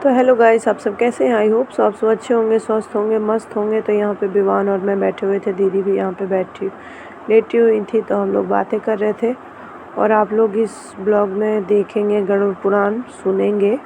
तो hello guys, आप सब कैसे हैं? आई होप सो आप सब अच्छे होंगे, स्वस्थ होंगे, मस्त होंगे। तो यहाँ पे विवान और मैं बैठे हुए थे, दीदी भी यहाँ पे बैठी लेटी हुई थी, तो हम लोग बातें कर रहे थे। और आप लोग इस ब्लॉग में देखेंगे, गरुड़ पुराण सुनेंगे।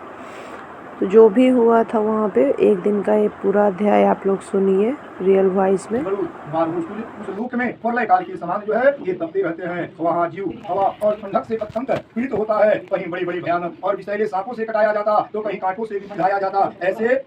तो जो भी हुआ था वहाँ पे एक दिन का ये पूरा अध्याय आप लोग सुनिए रियल वॉइस में। उस लूक में प्रलय काल के समान जो है ये दबते रहते हैं। वहाँ जीव हवा और ठंडक से अत्यंत पीड़ित होता है। कहीं बड़ी बड़ी भयानक और विषैले सांपों से कटाया जाता, तो कहीं कांटों से बिछाया जाता। ऐसे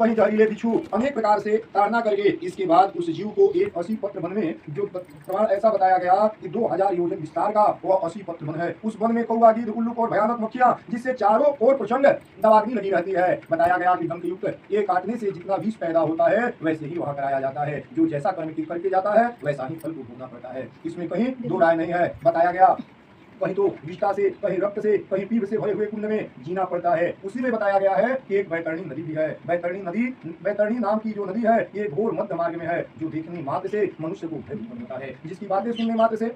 कहीं जहरीले बिच्छू अनेक प्रकार से ताड़ना करके इसके बाद उस जीव को एक 80 पत्र वन में, जो प्रमाण ऐसा बताया गया कि 2000 योजन विस्तार का वह 80 पत्र वन है। उस वन में कौवा, गिद्ध, उल्लूक और भयानक मक्खियां, जिससे चारों ओर प्रचंड दवाग्नि लगी रहती है। बताया गया कि दंतयुक्त ये काटने से जितना विष पैदा होता है वैसे ही वहाँ कराया जाता है। जो जैसा कर्म करके जाता है वैसा ही फल को भोगना पड़ता है। इसमें कहीं दो राय नहीं है। बताया गया कहीं तो विष्ठा से, कहीं रक्त से, कहीं पीप से भरे हुए कुंड में जीना पड़ता है। उसी में बताया गया है कि एक बैतरणी नदी भी है। बैतरणी नाम की जो नदी है ये घोर मध्य मार्ग में है, जो देखने मात्र से मनुष्य को भयभीत होता है, जिसकी बातें सुनने मात्र से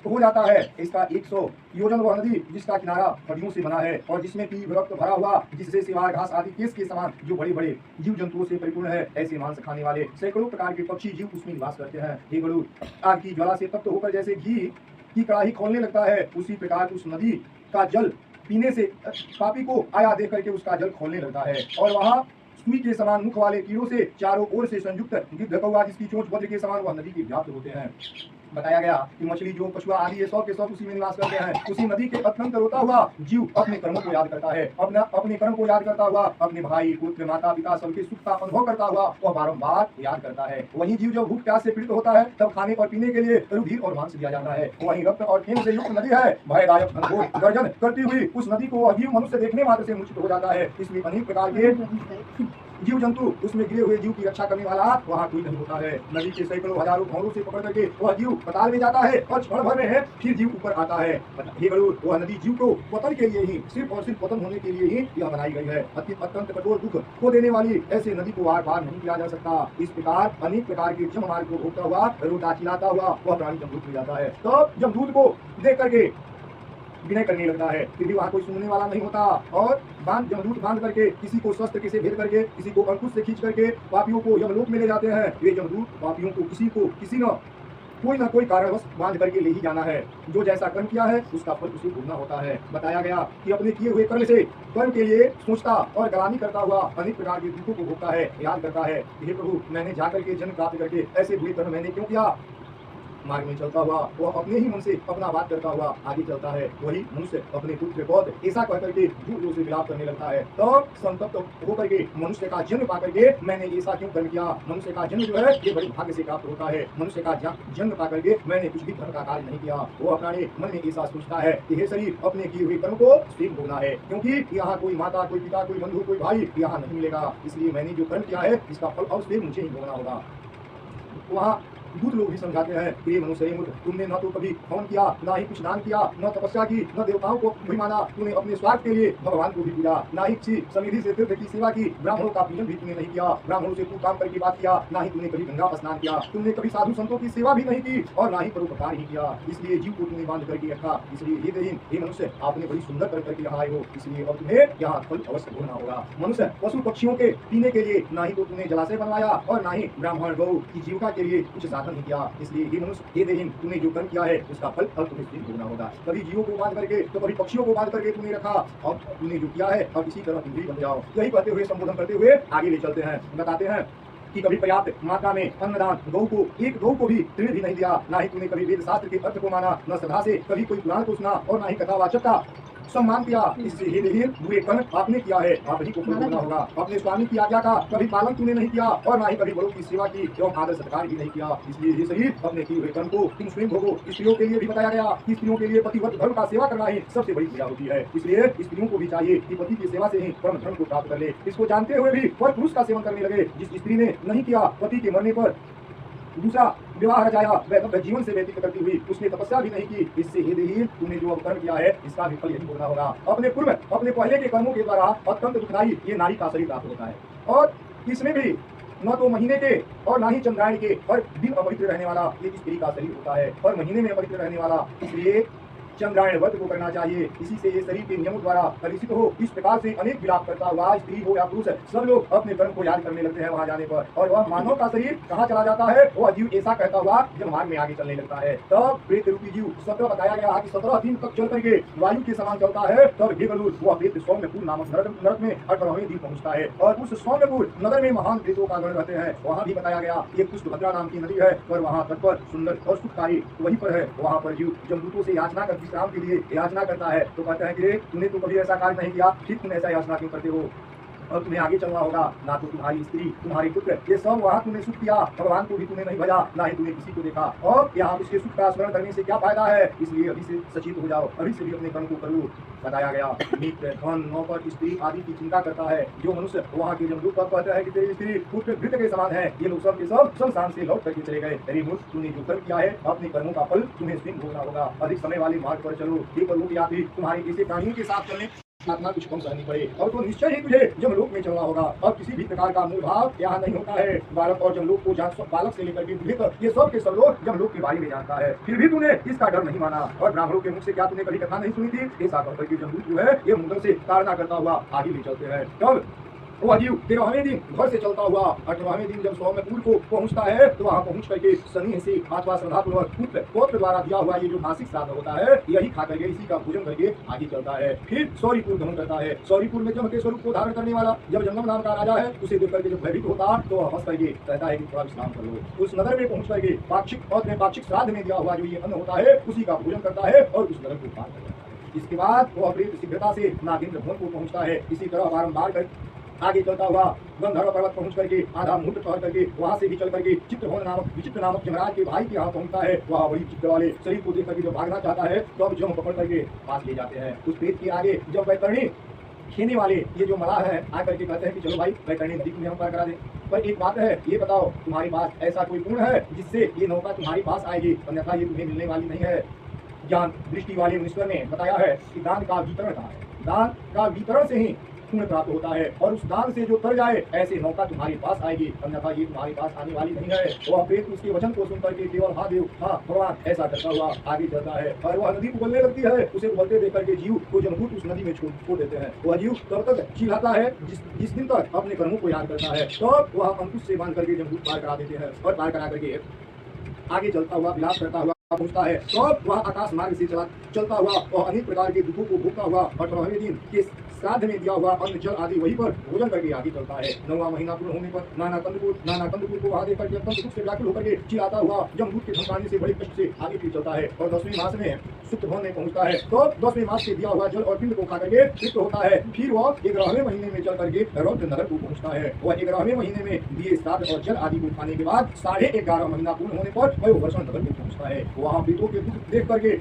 हो जाता है। इसका 100 योजन वह नदी जिसका किनारा हड्डियों से बना है और जिसमें पीप रक्त भरा हुआ, जिससे सिवाय घास आदि केस के समान जो बड़े बड़े जीव जंतुओं से परिपूर्ण है। ऐसे मांस खाने वाले सैकड़ों प्रकार के पक्षी जीव उसमें निवास करते हैं। हे गरुड़, आग की ज्वाला से तप्त होकर जैसे घी की कड़ाही खोलने लगता है, उसी प्रकार उस नदी का जल पीने से पापी को आया देख करके उसका जल खोलने लगता है। और वहाँ सुई के समान मुख वाले कीड़ों से चारों ओर से संयुक्त गिद्ध, कौवा जिसकी चोंच वज्र के समान वह नदी के व्याप्त होते हैं। बताया गया कि मछली, जो कछुआ आदि ये सब के सब उसी में निवास करते हैं। उसी नदी के अत्यंत रोता हुआ जीव अपने कर्मों को याद करता है। अपने कर्म को याद करता हुआ अपने भाई, पुत्र, माता पिता सबके सुख का अनुभव करता हुआ वह बारंबार याद करता है। वही जीव जब भूख प्यास से पीड़ित होता है तब खाने और पीने के लिए रुधिर और मांस दिया जाता है। वही रक्त और खेल से युक्त नदी है। भयदायक घनघोर गर्जन करती हुई उस नदी को वह जीव मनुष्य देखने मात्र से मूर्छित हो जाता है। इसमें अनेक प्रकार के जीव जंतु, उसमें गिरे हुए जीव की रक्षा करने वाला वहाँ कोई नहीं होता है। नदी के सैकड़ों हजारों भौरों से पकड़ करके वह जीव पताल में जाता है और क्षण भर में है फिर जीव ऊपर आता है। हे गरुड़, वह नदी जीव को पतन के लिए ही, सिर्फ और सिर्फ पतन होने के लिए ही यह बनाई गई है। अत्यंत कठोर दुख को देने वाली ऐसे नदी को आर पार नहीं किया जा सकता। इस प्रकार अनेक प्रकार के जम मार्ग को भोगता हुआ, रोता चिल्लाता हुआ वह प्राणी जमदूत हो जाता है। तो जमदूत को देख करके विनय करने लगता है, फिर भी वहाँ कोई सुनने वाला नहीं होता। और जमदूत बांध करके किसी को शस्त्र से भेद करके, किसी को अंकुश से खींच करके पापियों को यमलोक में ले जाते हैं। वे जमदूत पापियों को किसी न कोई कारणवश बांध करके ले ही जाना है। जो जैसा कर्म किया है उसका फल उसे भोगना होता है। बताया गया कि अपने किए हुए कर्म के लिए सोचता और गलानी करता हुआ अनेक प्रकार के दुखों को भोगता है, याद करता है, हे प्रभु, मैंने जाकर के जन्म प्राप्त करके ऐसे बुरे कर्म मैंने क्यों किया। मार्ग में चलता हुआ वह अपने ही मन से अपना बात करता हुआ आगे चलता है। वही मनुष्य अपने पुत्र पौध ऐसा कह करके जोर से विलाप करने लगता है। तो संतप्त होकर के मनुष्य का जन्म पा करके मैंने ऐसा क्यों कर्म किया। मनुष्य का जन्म जो है ये बड़े भाग्य से प्राप्त होता है। मनुष्य का जन्म पा करके मैंने कुछ भी धर्म का कार्य नहीं किया। वो अपने मन में ऐसा सोचता है कि हे शरीर, अपने किए हुए कर्म को स्वयं भोगना है, क्योंकि यहाँ कोई माता, कोई पिता, कोई बंधु, कोई भाई यहाँ नहीं मिलेगा। इसलिए मैंने जो कर्म किया है इसका फल अवश्य मुझे ही भोगना होगा। वहाँ दूत लोग भी समझाते हैं कि मनुष्य मूर्ख, तुमने न तो कभी हवन किया, न ही कुछ दान किया, न तपस्या की, न देवताओं को भी माना। तूने अपने स्वार्थ के लिए भगवान को भी पूजा, न ही किसी समिधि से तीर्थ की सेवा की, ब्राह्मणों का पूजन भी तूने नहीं किया, ब्राह्मणों से तू काम करके बात किया, न ही तूने कभी गंगा स्नान किया, तुमने कभी साधु संतों की सेवा भी नहीं की और न ही परोपकार ही किया। इसलिए जीव को तूने बांध करके रखा। इसलिए ये देहीन, हे मनुष्य, आपने बड़ी सुंदर कर करके यहाँ आए हो, इसलिए अब तुम्हें यहाँ फल अवश्य भोगना होगा। मनुष्य, पशु पक्षियों के पीने के लिए न ही तो तूने जलाशय बनवाया और न ही ब्राह्मण गौ की जीविका के लिए कुछ साधन नहीं किया। इसलिए ये मनुष्य, हे देहीन, तूने जो कर्म किया है उसका फल अब तुम्हें भोगना होगा। कभी जीवों को बांध करके तो कभी पक्षियों को बांध करके तूने रखा, और तूने जो किया है अब इसी तरह तुम भी बन जाओ। यही कहते हुए, संबोधन करते हुए आगे ले चलते हैं। बताते हैं कि कभी पर्याप्त मात्रा में अन्नदान एक गौ को भी तृण भी नहीं दिया, ना ही तूने कभी वेद शास्त्र के अर्थ को माना, न श्रद्धा से कभी कोई पुराण को सुना और ना ही कथावाचक का सम्मान किया। इससे हे देहीन, बुरे कर्म आपने किया है, आप ही को भोगना होगा। अपने स्वामी की आज्ञा का कभी पालन तूने नहीं किया और ना ही कभी बड़ों की सेवा की एवं आदर सत्कार भी नहीं किया। इसलिए ये शरीर अपने किए हुए कर्म को तुम स्वयं भोगो। स्त्रियों के लिए भी बताया गया कि स्त्रियों के लिए पतिव्रत धर्म का सेवा करना ही सबसे बड़ी पूजा होती है। इसलिए स्त्रियों को भी चाहिए कि पति की सेवा से ही परम धर्म को प्राप्त कर ले। इसको जानते हुए भी वह पुरुष का सेवन करने लगे। जिस स्त्री ने नहीं किया, पति के मरने पर दूसरा विवाह रचाया, वह जीवन से व्यतीत करती हुई, उसने तपस्या भी नहीं की। इससे हे देहीन, तूने जो कर्म किया है इसका भी फल यही भोगना होगा। अपने पहले के कर्मों के द्वारा अत्यंत दुखदायी ये नारी का शरीर प्राप्त होता है और इसमें भी न तो महीने के और ना ही चंद्रायण के हर दिन अपवित्र रहने वाला ये स्त्री का शरीर होता है, और महीने में अपवित्र रहने वाला। इसलिए चंद्रायण व्रत को करना चाहिए। इसी से ये शरीर के नियमों द्वारा परिचित हो। इस प्रकार से अनेक विलाप करता हुआ स्त्री हो या पुरुष सब लोग अपने कर्म को याद करने लगते हैं वहां जाने पर, और वह मानव का शरीर कहाँ चला जाता है, वह जीव ऐसा कहता हुआ जब मार्ग में आगे चलने लगता है। तब प्रेत रूपी जीव 17 बताया गया कि 17 दिन तक चल करके वायु के समान चलता है। तब हे गरुड़ वह प्रेत सौम्यपुर नामक नरक में 18वें दिन पहुंचता है, और उस सौम्यपुर नगर में महान प्रेतों का गण रहते हैं। वहां भी बताया गया एक पुष्पभद्रा नाम की नदी है, पर वहां तट पर सुंदर और सुखकारी वहीं पर है। वहां पर जीव जमदूतों से याचना कर विश्राम के लिए याचना करता है, तो कहते हैं कि तूने तो कभी ऐसा कार्य नहीं किया, फिर तुम ऐसा याचना क्यों करते हो, और तुम्हें आगे चलना होगा। ना तो तुम्हारी स्त्री, तुम्हारे पुत्र, ये सब वहाँ तुमने सुख किया, भगवान को भी तुमने नहीं भजा, ना ही तुमने किसी को देखा, और यहाँ उसके सुख का स्मरण करने से क्या फायदा है। इसलिए अभी से सचेत हो जाओ, अभी से भी अपने कर्म को करो। बताया गया मित्र, धन, नौकर, स्त्री आदि की चिंता करता है जो मनुष्य वहाँ के जमदूत पर कहते हैं कि तेरी स्त्री पुत्र घृत के समान है, ये लोग सब के सब शमशान से लौट करके चले गए। तेरी मूर्ख, तूने जो कर्म किया है अपने कर्मों का फल तुम्हें स्वयं भोगना होगा। अधिक समय वाले मार्ग पर चलो, ये करो कि यात्री तुम्हारे किसी प्राणियों के साथ चलने आत्मा कुछ कम सहनी पड़े, और तो निश्चय ही तुझे जमलोक में चलना होगा। अब किसी भी प्रकार का मूल भाव यहाँ नहीं होता है। बालक और जमलोक को बालक से लेकर के बुढ़े तक ये सब के सब लोग जमलोक के बारे में जानता है, फिर भी तूने इसका डर नहीं माना। और ब्राह्मणों के मुख से क्या तूने कभी कथा नहीं सुनी थी, ऐसा कहकर के जमदूत जो है ये मुंडन से ताड़ना करता हुआ आगे ले चलते हैं। तब वो अजीव 13वें दिन घर से चलता हुआ 18वें दिन जब सौम्यपुर को पहुंचता है, तो वहां पहुंच करके सनी से अथवा श्रद्धापूर्वक पुत्र द्वारा दिया हुआ ये जो मासिक श्राद्ध होता है, यही खा करके इसी का भोजन करके आगे चलता है। फिर सौरीपुर गमन करता है। सौरीपुर में जम के स्वरूप को धारण करने वाला जब जंगम नाम का राजा है, उसे देख करके जब भयभीत होता तो हंस करके कहता है कि थोड़ा विश्राम कर लो। उस नगर में पहुंच करके पाक्षिक श्राद्ध में दिया हुआ जो ये अन्न होता है उसी का भोजन करता है और उस नगर को पार कर जाता है। इसके बाद वो अपनी शीघ्रता से नागेंद्र भवन को पहुंचता है। इसी तरह बारंबार कर आगे चलता हुआ गंधर्व पर्वत पहुंच करके आधा मुहूर्त ठहर करके वहां से भी चल करके विचित्र नामक जमराज के भाई के यहाँ पहुंचता है। वहाँ बड़ी चित्र वाले शरीर को देख करके जब भागना चाहता है तो अब जम पकड़ करके पास ले जाते हैं। उस पेट के आगे जब वैतरणी खेने वाले ये जो मलाह है आकर के कहते हैं कि चलो भाई वैतरणी नदी तुम्हें हम पार करा दे, पर एक बात है, ये बताओ तुम्हारे पास ऐसा कोई गुण है जिससे ये नौका तुम्हारे पास आएगी, अन्यथा ये तुम्हें मिलने वाली नहीं है। ज्ञान दृष्टि वाले मुनीश्वर ने बताया है कि दान का वितरण का है, दान का वितरण से ही पुण्य प्राप्त होता है, और उस दान से जो तर जाए ऐसे नौका तुम्हारे पास आएगी, अन्यथा ये तुम्हारे पास आने वाली नहीं है। वह प्रेत उसके वचन को सुनकर के केवल हाँ देव हाँ भगवान ऐसा करता हुआ आगे चलता है, और वह नदी उबलने लगती है। उसे उबलते देख करके जीव को जमदूत उस नदी में छोड़ देते हैं। वह जीव तब तक चिल्लाता है जिस दिन तक अपने कर्मों को याद करता है, तो वह अंकुश से बांध करके जमदूत पार करा देते हैं, और पार करा करके आगे चलता हुआ विलास करता हुआ पहुंचता है। तो वह आकाश मार्ग से चलता हुआ और अनेक प्रकार के दुखों को भोगता हुआ 18वें दिन के श्राद्ध में दिया हुआ अन्न जल आदि वहीं पर भोजन करके आगे चलता है। 9वां महीना पूर्ण होने पर नाना कंदपुर को वहां देखकर अत्यंत दुख से व्याकुल होकर के चिल्लाता हुआ जमदूत के धमकाने से बड़े कष्ट से आगे फिर चलता है, और 10वें मास में सुप्त भवन में पहुंचता है। तो 10वें मास से दिया हुआ जल और पिंड को खा करके तृप्त होता है। फिर वह 11वें महीने में चल करके रौद्र नगर को पहुंचता है। वह 11वें महीने में दिए श्राद्ध और जल आदि को खाने के बाद 11.5 महीना पूर्ण होने पर वह वर्षण नगर को पहुंचता है। वहाँ प्रीतों के दुख देख करके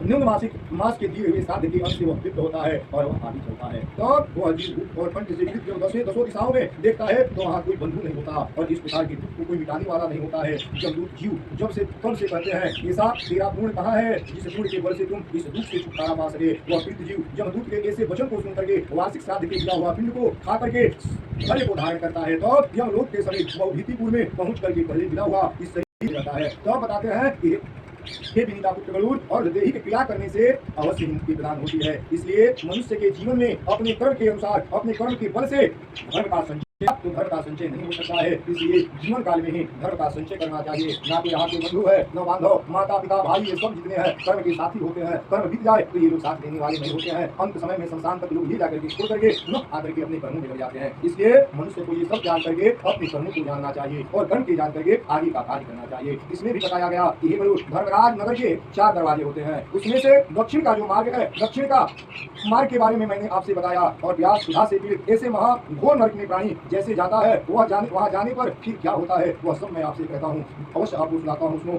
निम्न मास के दिए हुए श्राद्ध के अंश से वह तृप्त होता है, और वह आगे चलता है। तब वह जीव और पंच से जब 10 दिशाओं में देखता है तो वहाँ कोई बंधु नहीं होता, और इस प्रकार के दुख को कोई मिटाने वाला नहीं होता है। जमदूत जीव जब से कहते हैं ऐसा तेरा पूर्ण कहाँ है जिस पूर्ण के बल से तुम इस दुख से छुटकारा पा सके। वह प्रीत जीव जमदूत के ऐसे वचन को सुन करके वार्षिक श्राद्ध के दिया हुआ पिंड को खा करके फल को धारण करता है। तो यमलोक के समीप वह भीतिपुर में पहुंच करके पहले मिला हुआ इस शरीर जाता है। तो बताते हैं कि हे विनीता पुत्र गरुड़, और दैहिक क्रिया करने से अवश्य मुक्ति प्रदान होती है। इसलिए मनुष्य के जीवन में अपने कर्म के अनुसार अपने कर्म के बल से धर्म का संचय तो धर्म का संचय नहीं हो सकता है। इसलिए जीवन काल में ही धर्म का संचय करना चाहिए। ना तो यहाँ के बंधु है, न बांधव, माता पिता भाई ये सब जितने हैं कर्म के साथी होते हैं। कर्म बीत जाए तो ये लोग साथ देने वाले नहीं होते हैं। अंत समय में शमशान तक लोग ही जाकर के छोड़ करके लोग आकर के अपने कर्मों में लग जाते हैं। इसलिए मनुष्य को ये सब जान करके अपने कर्मों को जानना चाहिए और कर्म के जान करके आगे का कार्य करना चाहिए। इसमें भी बताया गया कि हे मनुष्य, धर्मराज नगर के 4 दरवाजे होते हैं। उसमें से दक्षिण का जो मार्ग है, दक्षिण का मार्ग के बारे में मैंने आपसे बताया, और व्यास सुधा से पीड़ित ऐसे महाघोर नरक में प्राणी जैसे जाता है वहाँ जाने पर फिर क्या होता है वह सब मैं आपसे कहता हूँ। अवश्य आपको सुनाता हूँ, सुनो।